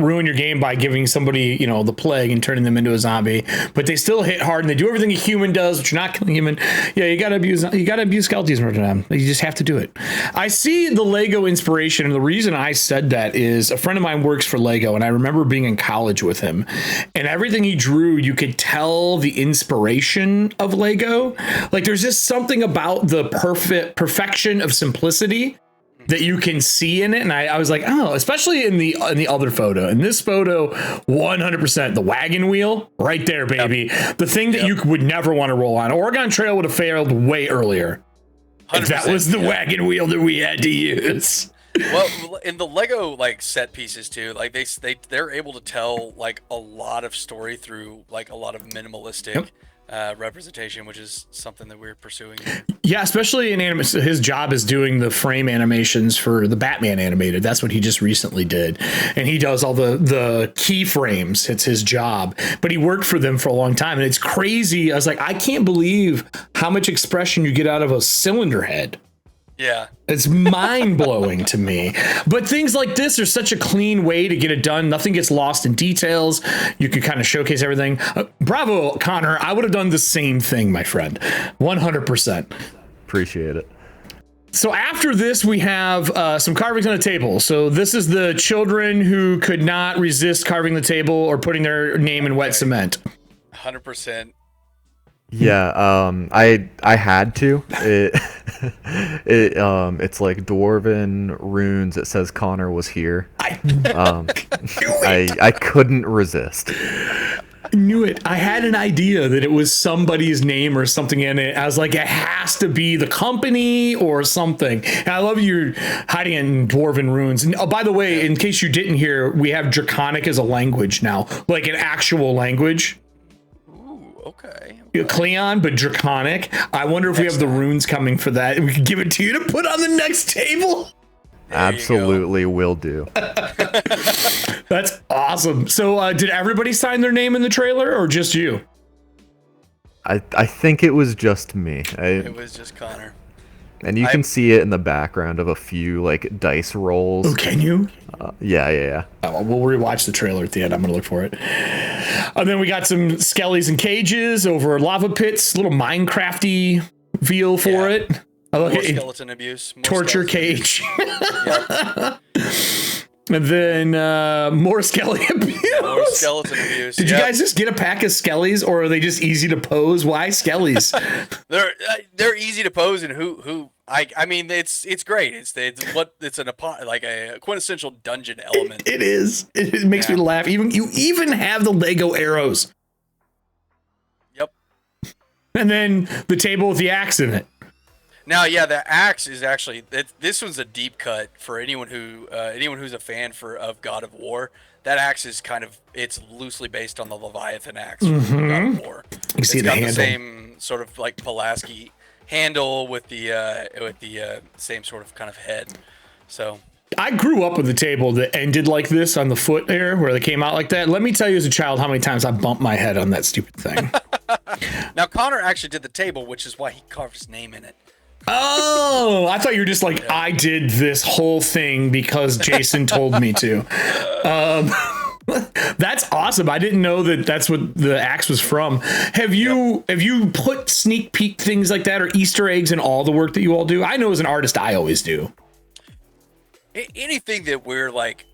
ruin your game by giving somebody, the plague and turning them into a zombie, but they still hit hard and they do everything a human does, but you're not killing a human. Yeah, you gotta abuse skeletons for them. You just have to do it. I see the Lego inspiration, and the reason I said that is a friend of mine works for Lego, and I remember being in college with him, and everything he drew, you could tell the inspiration of Lego. Like, there's just something about the perfection of simplicity that you can see in it. And I was like, oh, especially in the other photo. In this photo, 100%, the wagon wheel right there, baby. Yep. The thing that you would never want to roll on. Oregon Trail would have failed way earlier if that was the wagon wheel that we had to use. Well, in the Lego like set pieces too, like they're able to tell like a lot of story through like a lot of minimalistic representation, which is something that we're pursuing. Yeah, especially in animation. His job is doing the frame animations for the Batman animated. That's what he just recently did, and he does all the keyframes. It's his job, but he worked for them for a long time, and it's crazy. I was like, I can't believe how much expression you get out of a cylinder head. Yeah. It's mind-blowing to me. But things like this are such a clean way to get it done. Nothing gets lost in details. You can kind of showcase everything. Bravo, Connor. I would have done the same thing, my friend. 100%. Appreciate it. So after this, we have some carvings on the table. So this is the children who could not resist carving the table or putting their name in wet cement. 100%. Yeah, I had to. It's like Dwarven runes. It says Connor was here. I couldn't resist. I knew it. I had an idea that it was somebody's name or something in it. I was like, it has to be the company or something. And I love you hiding in Dwarven runes. And oh, by the way, in case you didn't hear, we have Draconic as a language now, like an actual language. Okay. Cleon, but Draconic. I wonder if we have the runes coming for that, and we can give it to you to put on the next table. Absolutely will do. That's awesome. So did everybody sign their name in the trailer, or just you? I think it was just me. It was just Connor. And you can see it in the background of a few like dice rolls. Oh, can you? Yeah. Oh, we'll rewatch the trailer at the end. I'm gonna look for it. And then we got some skellies and cages over lava pits. Little Minecrafty feel for it. I look more at skeleton abuse. More torture skeleton cage. Yep. And then more skelly abuse. More skeleton abuse. Did you guys just get a pack of skellies, or are they just easy to pose? Why skellies? They're easy to pose, and who I mean it's great. It's like a quintessential dungeon element. It is. It makes me laugh. You even have the Lego arrows. Yep. And then the table with the axe in it. Now, yeah, the axe is actually this one's a deep cut for anyone who's a fan of God of War. That axe is it's loosely based on the Leviathan axe from God of War. It's got the same sort of like Pulaski handle with the same sort of kind of head. So I grew up with a table that ended like this on the foot there, where they came out like that. Let me tell you as a child how many times I bumped my head on that stupid thing. Now, Connor actually did the table, which is why he carved his name in it. So. I did. Now, Connor actually did the table, which is why he carved his name in it. Oh, I thought you were just like, I did this whole thing because Jason told me to. That's awesome. I didn't know that that's what the axe was from. Have you put sneak peek things like that or Easter eggs in all the work that you all do? I know as an artist, I always do. Anything that we're like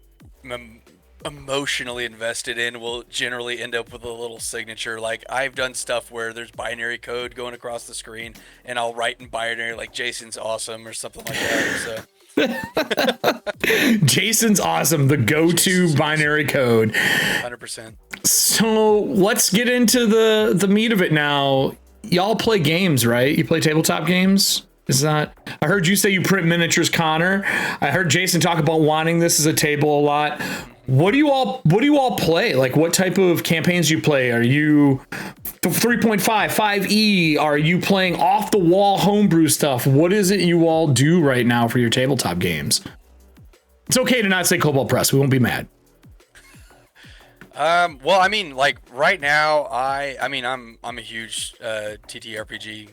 emotionally invested in will generally end up with a little signature. Like I've done stuff where there's binary code going across the screen and I'll write in binary like Jason's awesome or something like that. So Jason's awesome, the go-to binary code. 100%. So let's get into the meat of it now. Y'all play games, right? You play tabletop games? Is that? I heard you say you print miniatures, Connor. I heard Jason talk about wanting this as a table a lot. What do you all play? Like, what type of campaigns do you play? Are you 3.5, 5e? Are you playing off the wall homebrew stuff? What is it you all do right now for your tabletop games? It's okay to not say Kobold Press. We won't be mad. Well, I mean, like right now, I'm a huge TTRPG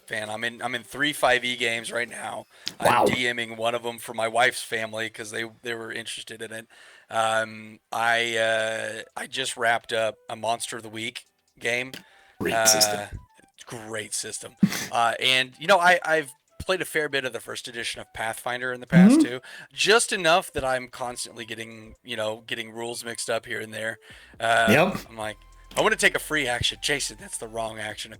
fan. I'm in 3 5e games right now. Wow. I'm DMing one of them for my wife's family because they were interested in it. I just wrapped up a Monster of the Week game. Great system. Great system. And you know, I've played a fair bit of the first edition of Pathfinder in the past too, just enough that I'm constantly getting rules mixed up here and there. Yep. I'm like, I want to take a free action. Jason, that's the wrong action.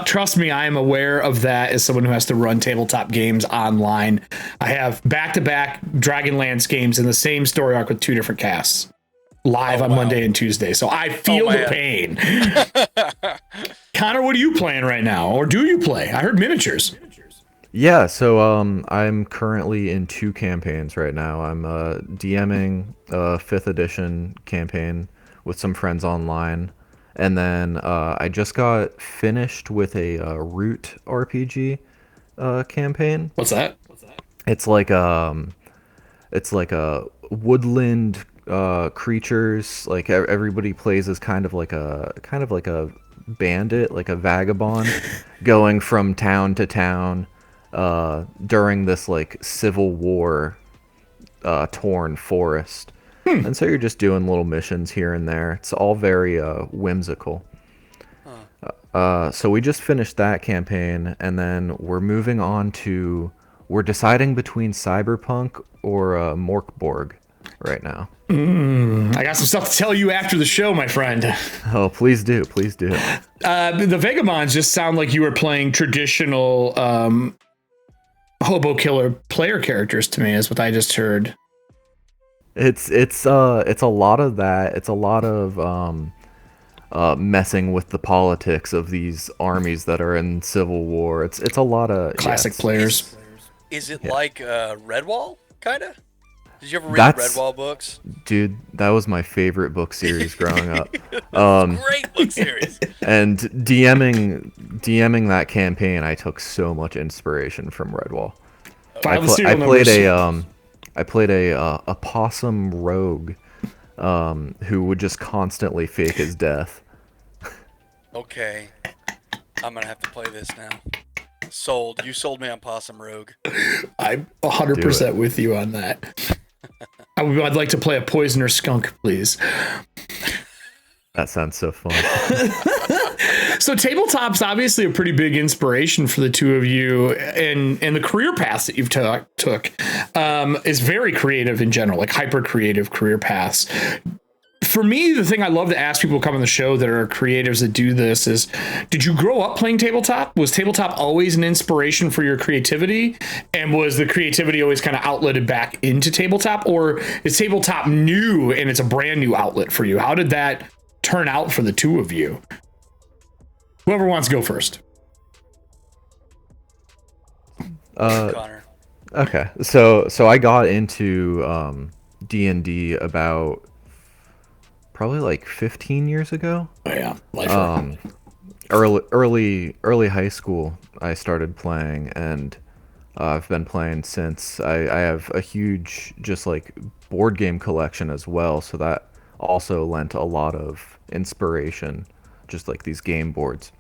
Trust me, I am aware of that as someone who has to run tabletop games online. I have back-to-back Dragonlance games in the same story arc with 2 different casts live on Monday and Tuesday. So I feel the pain. Connor, what are you playing right now? Or do you play? I heard miniatures. Yeah, so I'm currently in 2 campaigns right now. I'm DMing a 5th edition campaign with some friends online. And then I just got finished with a Root RPG campaign. What's that? It's like a woodland creatures. Like everybody plays as kind of like a bandit, like a vagabond, going from town to town during this like Civil War torn forest. And so you're just doing little missions here and there. It's all very whimsical. So we just finished that campaign, and then we're moving on to... We're deciding between Cyberpunk or Morkborg right now. I got some stuff to tell you after the show, my friend. Oh, please do. Please do. The Vagabonds just sound like you were playing traditional hobo killer player characters to me, is what I just heard. It's a lot of that. It's a lot of messing with the politics of these armies that are in Civil War. It's a lot of classic players. Is it like Redwall, kind of? Did you ever read Redwall books? Dude, that was my favorite book series growing up. Great book series. And DMing that campaign, I took so much inspiration from Redwall. I played a possum rogue who would just constantly fake his death. Okay. I'm going to have to play this now. Sold. You sold me on Possum Rogue. I'm 100% with you on that. I'd like to play a poisoner skunk, please. That sounds so fun. So tabletop's obviously a pretty big inspiration for the two of you, and the career paths that you've took is very creative in general, like hyper creative career paths. For me, the thing I love to ask people who come on the show that are creatives that do this is, did you grow up playing tabletop? Was tabletop always an inspiration for your creativity? And was the creativity always kind of outletted back into tabletop? Or is tabletop new and it's a brand new outlet for you? How did that turn out for the two of you? Whoever wants to go first. Connor. Okay, so I got into D&D about probably like 15 years ago. Oh yeah, early high school I started playing, and I've been playing since. I have a huge just like board game collection as well, so that also lent a lot of inspiration, just like these game boards.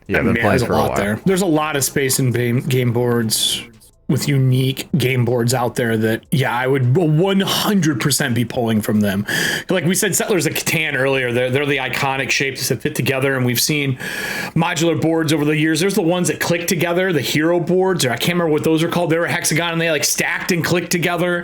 Yeah, I've been playing there's for a a lot while. there. There's a lot of space in game boards with unique game boards out there that, yeah, I would 100% be pulling from them. Like we said, Settlers of Catan earlier, they're the iconic shapes that fit together, and we've seen modular boards over the years. There's the ones that click together, the hero boards, or I can't remember what those are called. They were a hexagon and they like stacked and clicked together.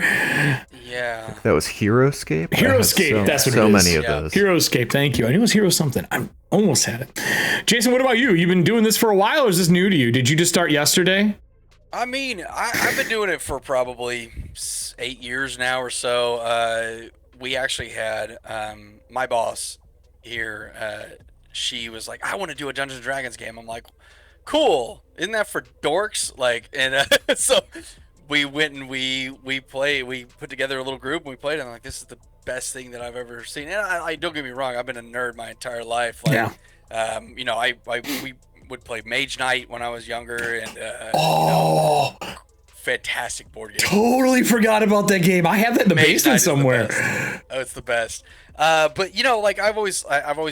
Yeah. That was Heroescape? Heroescape, that's what it is. So many of Yeah. those. Heroescape, thank you. I knew it was Hero something. I almost had it. Jason, what about you? You've been doing this for a while, or is this new to you? Did you just start yesterday? I mean, I've been doing it for probably 8 years now or so. We actually had my boss here. She was like, "I want to do a Dungeons and Dragons game." I'm like, "Cool! Isn't that for dorks?" Like, and so we went and we played. We put together a little group and we played. And I'm like, "This is the best thing that I've ever seen." And I don't get me wrong, I've been a nerd my entire life. Like, Yeah. you know, we would play Mage Knight when I was younger, and Oh, you know, fantastic board game. totally forgot about that game. I have that in the Mage Knight basement is the somewhere. best. Oh, it's the best. But you know, like I've always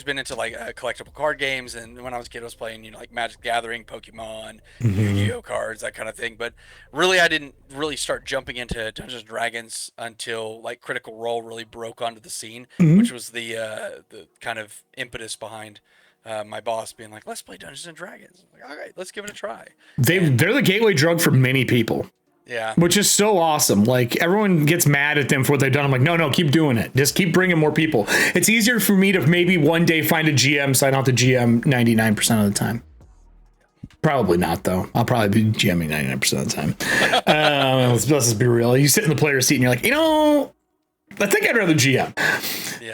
been into like collectible card games, and when I was a kid, I was playing, you know, like Magic the Gathering, Pokemon, Yu-Gi-Oh cards, that kind of thing. But really, I didn't really start jumping into Dungeons and Dragons until like Critical Role really broke onto the scene, which was the kind of impetus behind my boss being like, "Let's play Dungeons and Dragons." I'm like, all right, let's give it a try. They're the gateway drug for many people, Yeah. which is so awesome. Like everyone gets mad at them for what they've done. I'm like, no, keep doing it. Just keep bringing more people. It's easier for me to maybe one day find a GM so I don't have to GM 99% of the time. Probably not, though. I'll probably be GMing 99% of the time. Let's just be real. You sit in the player seat and you're like, you know, I think I'd rather GM. Yeah.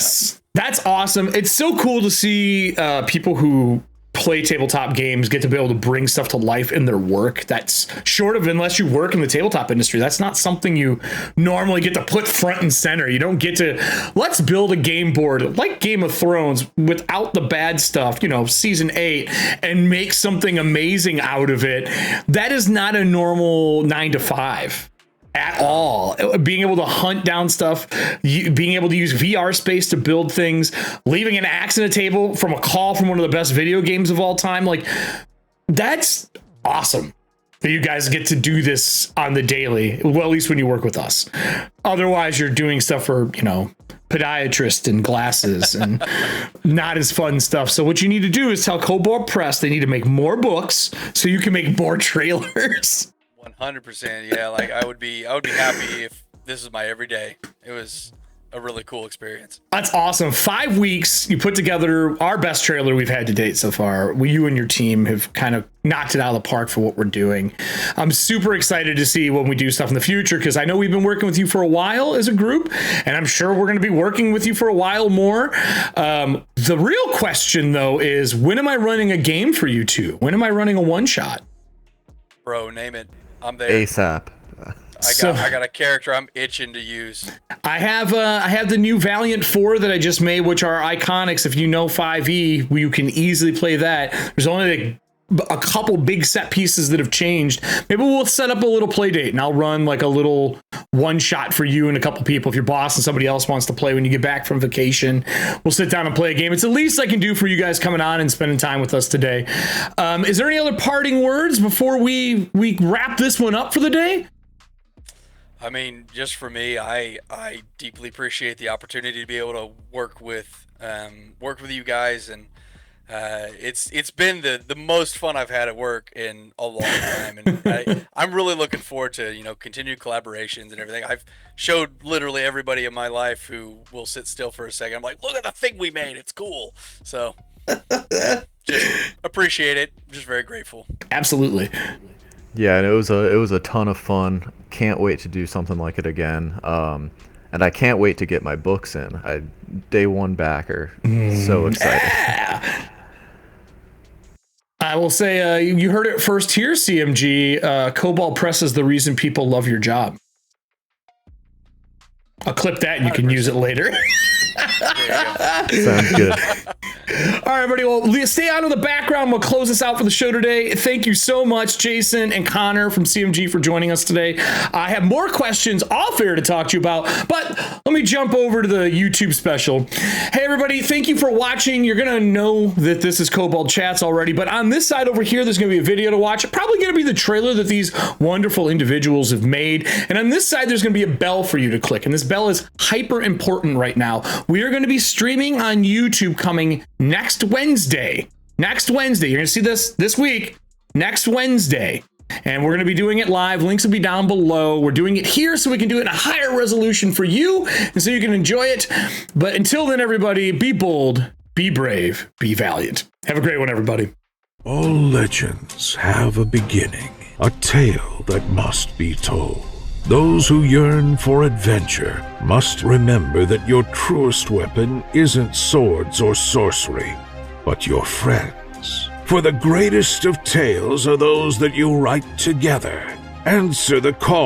That's awesome. It's so cool to see people who play tabletop games get to be able to bring stuff to life in their work. That's short of, unless you work in the tabletop industry, that's not something you normally get to put front and center. You don't get to, let's build a game board like Game of Thrones without the bad stuff, you know, season 8, and make something amazing out of it. That is not a normal 9 to 5. At all. Being able to hunt down stuff, being able to use VR space to build things, leaving an axe in a table from a call from one of the best video games of all time. Like, that's awesome that you guys get to do this on the daily. Well, at least when you work with us. Otherwise, you're doing stuff for, you know, podiatrist and glasses and not as fun stuff. So what you need to do is tell Kobold Press they need to make more books so you can make more trailers. 100%. Yeah, like I would be happy if this is my everyday. It was a really cool experience. That's awesome. 5 weeks, you put together our best trailer we've had to date so far. You and your team have kind of knocked it out of the park for what we're doing. I'm super excited to see when we do stuff in the future, because I know we've been working with you for a while as a group, and I'm sure we're going to be working with you for a while more. The real question, though, is when am I running a game for you two? When am I running a one-shot? Bro, name it. I'm there. ASAP. I got a character I'm itching to use. I have the new Valiant 4 that I just made, which are iconics. If you know 5e, you can easily play that. There's only a couple big set pieces that have changed. Maybe we'll set up a little play date and I'll run like a little one shot for you and a couple people. If your boss and somebody else wants to play when you get back from vacation, we'll sit down and play a game. It's the least I can do for you guys coming on and spending time with us today. Is there any other parting words before we wrap this one up for the day? I mean, just for me, I deeply appreciate the opportunity to be able to work with you guys, and it's been the most fun I've had at work in a long time, and I'm really looking forward to, you know, continued collaborations and everything. I've showed literally everybody in my life who will sit still for a second. I'm like, look at the thing we made, it's cool. So just appreciate it. Just very grateful. Absolutely. Yeah, and it was a ton of fun. Can't wait to do something like it again. And I can't wait to get my books in. Day one backer. So excited. Yeah. I will say, you heard it first here, CMG. Kobold Press is the reason people love your job. I'll clip that and you can use it later. Sounds good. All right, everybody. Well, stay on in the background. We'll close this out for the show today. Thank you so much, Jason and Connor from CMG, for joining us today. I have more questions off air to talk to you about, but let me jump over to the YouTube special. Hey, everybody. Thank you for watching. You're going to know that this is Kobold Chats already, but on this side over here, there's going to be a video to watch. Probably going to be the trailer that these wonderful individuals have made. And on this side, there's going to be a bell for you to click. And this bell is hyper important right now. We are going to be streaming on YouTube coming next Wednesday. Next Wednesday. You're going to see this week, next Wednesday. And we're going to be doing it live. Links will be down below. We're doing it here so we can do it in a higher resolution for you and so you can enjoy it. But until then, everybody, be bold, be brave, be valiant. Have a great one, everybody. All legends have a beginning, a tale that must be told. Those who yearn for adventure must remember that your truest weapon isn't swords or sorcery, but your friends. For the greatest of tales are those that you write together. Answer the call.